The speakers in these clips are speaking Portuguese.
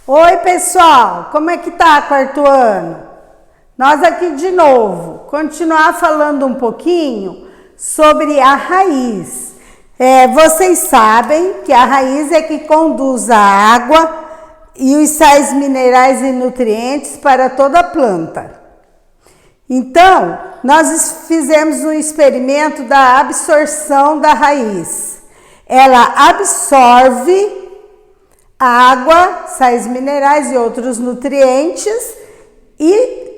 Oi, pessoal, como é que tá, quarto ano? Nós aqui de novo, continuar falando um pouquinho sobre a raiz. Vocês sabem que a raiz é que conduz a água e os sais minerais e nutrientes para toda a planta. Então, nós fizemos um experimento da absorção da raiz. Ela absorve água, sais minerais e outros nutrientes e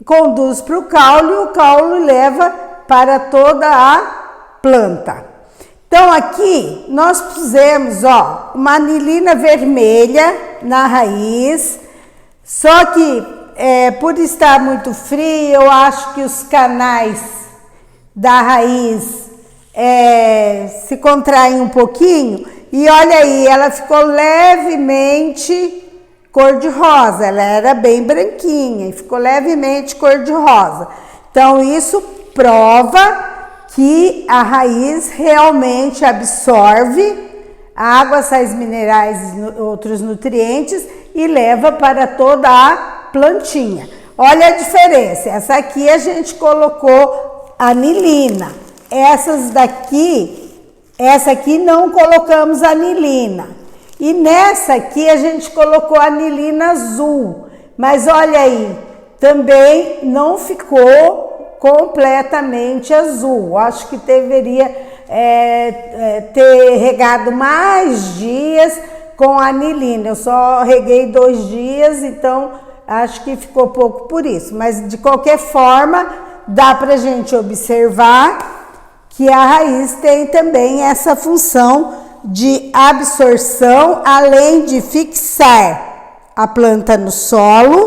conduz para o caule leva para toda a planta. Então aqui nós pusemos uma anilina vermelha na raiz, só que por estar muito frio, eu acho que os canais da raiz se contraem um pouquinho. E olha aí, ela ficou levemente cor-de-rosa, ela era bem branquinha e ficou levemente cor-de-rosa. Então isso prova que a raiz realmente absorve água, sais minerais e outros nutrientes e leva para toda a plantinha. Olha a diferença, essa aqui a gente colocou anilina, essa aqui não colocamos anilina. E nessa aqui a gente colocou anilina azul. Mas olha aí, também não ficou completamente azul. Acho que deveria ter regado mais dias com anilina. Eu só reguei 2 dias, então acho que ficou pouco por isso. Mas de qualquer forma, dá pra gente observar que a raiz tem também essa função de absorção, além de fixar a planta no solo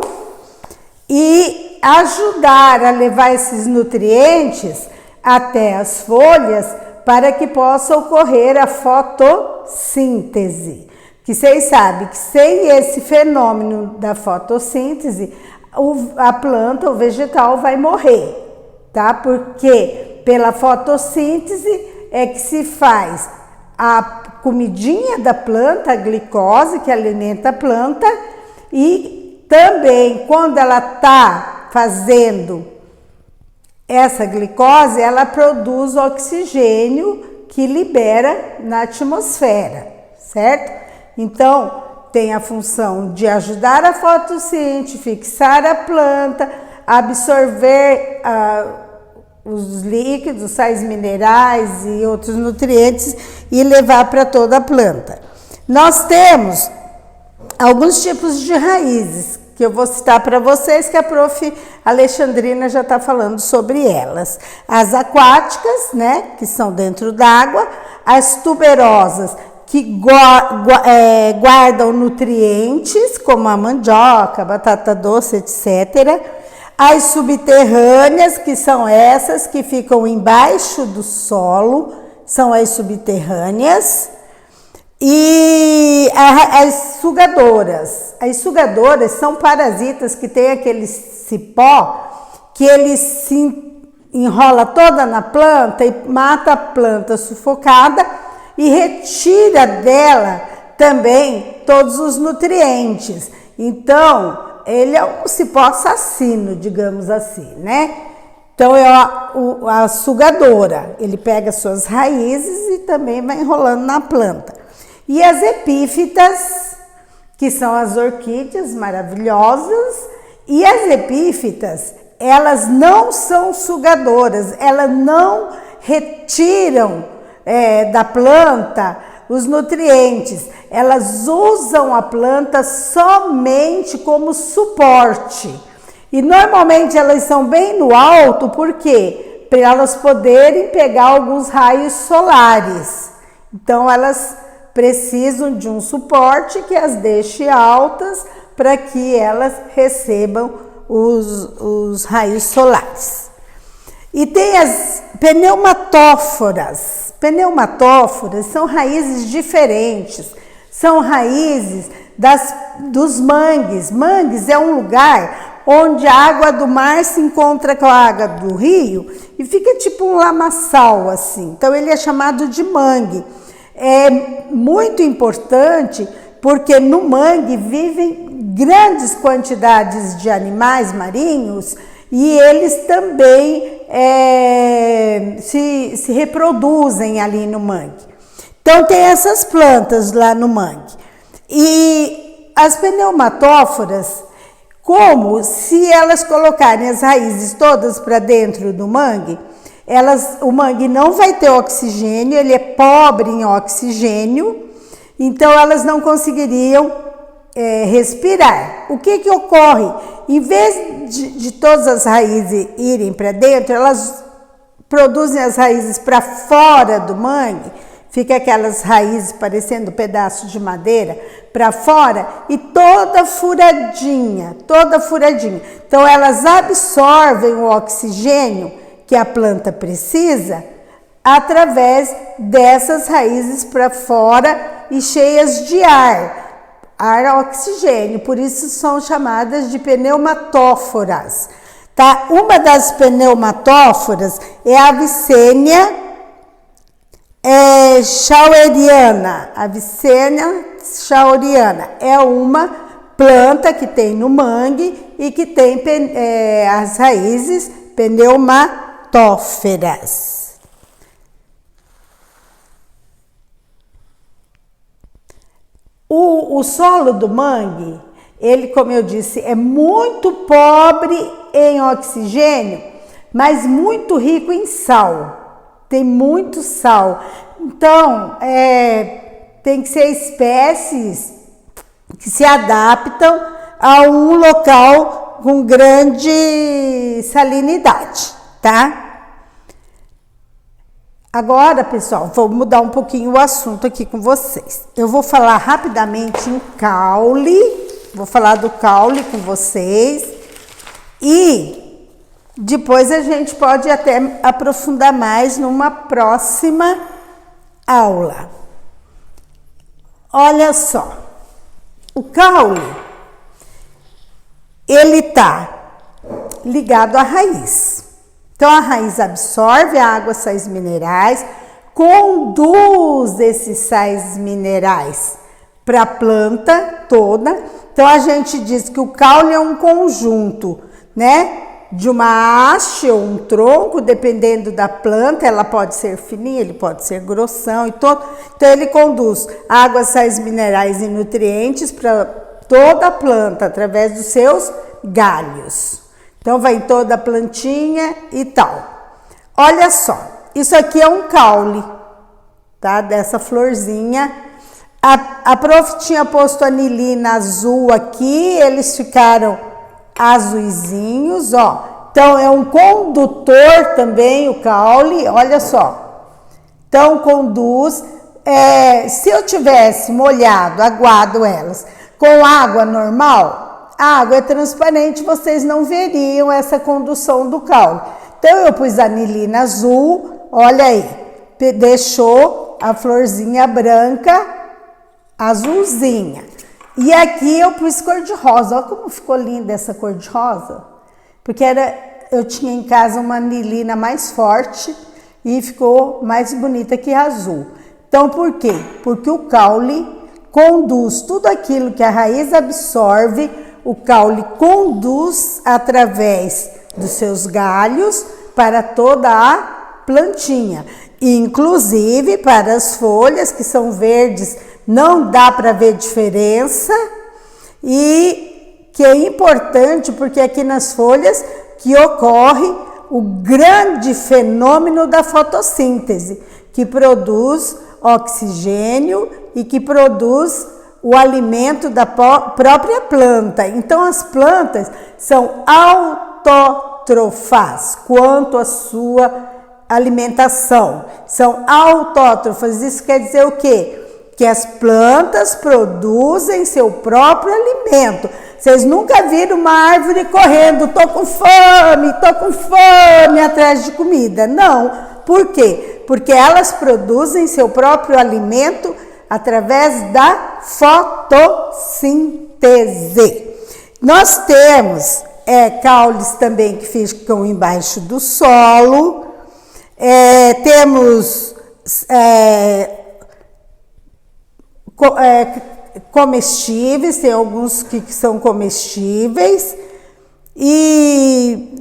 e ajudar a levar esses nutrientes até as folhas para que possa ocorrer a fotossíntese. Que vocês sabem que sem esse fenômeno da fotossíntese, a planta, o vegetal vai morrer, tá? Porque pela fotossíntese é que se faz a comidinha da planta, a glicose que alimenta a planta, e também quando ela está fazendo essa glicose, ela produz oxigênio que libera na atmosfera, certo? Então, tem a função de ajudar a fotossíntese, fixar a planta, absorver os líquidos, os sais minerais e outros nutrientes e levar para toda a planta. Nós temos alguns tipos de raízes que eu vou citar para vocês, que a prof. Alexandrina já está falando sobre elas. As aquáticas, né, que são dentro d'água, as tuberosas, que guardam nutrientes, como a mandioca, a batata doce, etc., as subterrâneas, que são essas que ficam embaixo do solo, são as subterrâneas. E as sugadoras. As sugadoras são parasitas que têm aquele cipó que ele se enrola toda na planta e mata a planta sufocada e retira dela também todos os nutrientes. Então, ele é um cipó assassino, digamos assim, né? Então, é a sugadora. Ele pega suas raízes e também vai enrolando na planta. E as epífitas, que são as orquídeas maravilhosas. E as epífitas, elas não são sugadoras. Elas não retiram da planta os nutrientes, elas usam a planta somente como suporte. E normalmente elas são bem no alto, por quê? Para elas poderem pegar alguns raios solares. Então elas precisam de um suporte que as deixe altas para que elas recebam os raios solares. E tem as pneumatóforas. Pneumatóforas são raízes diferentes, são raízes dos mangues. Mangues é um lugar onde a água do mar se encontra com a água do rio e fica tipo um lamaçal assim. Então ele é chamado de mangue. É muito importante porque no mangue vivem grandes quantidades de animais marinhos e eles também se reproduzem ali no mangue. Então tem essas plantas lá no mangue. E as pneumatóforas, como se elas colocarem as raízes todas para dentro do mangue, o mangue não vai ter oxigênio, ele é pobre em oxigênio, então elas não conseguiriam respirar. O que ocorre? Em vez de todas as raízes irem para dentro, elas produzem as raízes para fora do mangue, fica aquelas raízes parecendo pedaços de madeira para fora e toda furadinha. Então elas absorvem o oxigênio que a planta precisa através dessas raízes para fora e cheias de ar oxigênio, por isso são chamadas de pneumatóforas, tá? Uma das pneumatóforas é a Avicennia shaueriana. A Avicennia shaueriana é uma planta que tem no mangue e que tem as raízes pneumatóferas. O solo do mangue, ele, como eu disse, é muito pobre em oxigênio, mas muito rico em sal. Tem muito sal. Então, tem que ser espécies que se adaptam a um local com grande salinidade, tá? Agora, pessoal, vou mudar um pouquinho o assunto aqui com vocês. Eu vou falar rapidamente em caule, vou falar do caule com vocês e depois a gente pode até aprofundar mais numa próxima aula. Olha só, o caule, ele tá ligado à raiz. Então, a raiz absorve a água, sais minerais, conduz esses sais minerais para a planta toda. Então, a gente diz que o caule é um conjunto, né? De uma haste ou um tronco, dependendo da planta, ela pode ser fininha, ele pode ser grossão e todo. Então, ele conduz água, sais minerais e nutrientes para toda a planta, através dos seus galhos. Então, vai em toda a plantinha e tal. Olha só, isso aqui é um caule, tá? Dessa florzinha. A prof tinha posto anilina azul aqui, eles ficaram azuisinhos, ó. Então, é um condutor também, o caule, olha só. Então, conduz. Se eu tivesse molhado, aguado elas com água normal, a água é transparente, vocês não veriam essa condução do caule. Então, eu pus anilina azul, olha aí, deixou a florzinha branca azulzinha. E aqui eu pus cor-de-rosa, olha como ficou linda essa cor-de-rosa. Porque eu tinha em casa uma anilina mais forte e ficou mais bonita que azul. Então, por quê? Porque o caule conduz tudo aquilo que a raiz absorve. O caule conduz através dos seus galhos para toda a plantinha, inclusive para as folhas que são verdes, não dá para ver diferença, e que é importante porque aqui nas folhas que ocorre o grande fenômeno da fotossíntese, que produz oxigênio e que produz o alimento da própria planta. Então, as plantas são autótrofas quanto à sua alimentação. São autótrofas. Isso quer dizer o quê? Que as plantas produzem seu próprio alimento. Vocês nunca viram uma árvore correndo, tô com fome, atrás de comida. Não. Por quê? Porque elas produzem seu próprio alimento através da fotossíntese. Nós temos caules também que ficam embaixo do solo, temos comestíveis, tem alguns que são comestíveis. E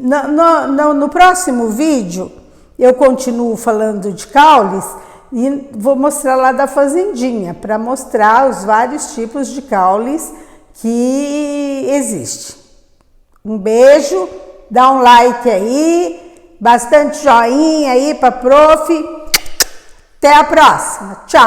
no próximo vídeo eu continuo falando de caules e vou mostrar lá da fazendinha, para mostrar os vários tipos de caules que existem. Um beijo, dá um like aí, bastante joinha aí para prof. Até a próxima. Tchau!